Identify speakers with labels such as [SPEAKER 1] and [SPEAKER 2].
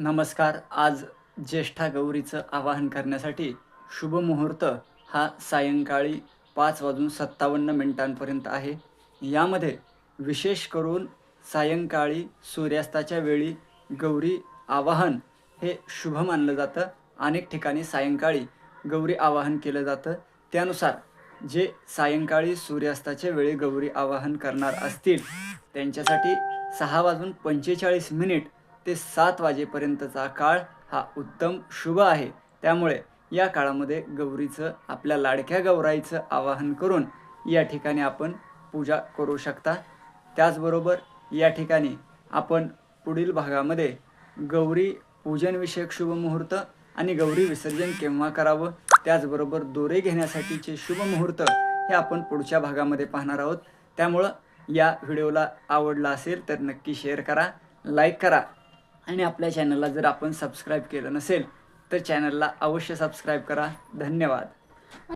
[SPEAKER 1] नमस्कार. आज ज्येष्ठा गौरीचं आवाहन करण्यासाठी शुभ मुहूर्त हा सायंकाळी 5:57 आहे. यामध्ये विशेष करून सायंकाळी सूर्यास्ताच्या वेळी गौरी आवाहन हे शुभ मानलं जातं. अनेक ठिकाणी सायंकाळी गौरी आवाहन केलं जातं. त्यानुसार जे सायंकाळी सूर्यास्ताच्या वेळी गौरी आवाहन करणार असतील त्यांच्यासाठी 6:45 ते 7 वाजेपर्यंतचा काळ हा उत्तम शुभ आहे. त्यामुळे या काळामध्ये गौरीचं, आपल्या लाडक्या गौराईचं आवाहन करून या ठिकाणी आपण पूजा करू शकता. त्याचबरोबर या ठिकाणी आपण पुढील भागामध्ये गौरी पूजनविषयक शुभ मुहूर्त आणि गौरी विसर्जन केव्हा करावं, त्याचबरोबर दोरे घेण्यासाठीचे शुभ मुहूर्त हे आपण पुढच्या भागामध्ये पाहणार आहोत. त्यामुळं या व्हिडिओला आवडला असेल तर नक्की शेअर करा, लाईक करा आणि आपल्या चॅनलला जर आपण सबस्क्राईब केलं नसेल तर चॅनलला अवश्य सबस्क्राईब करा. धन्यवाद.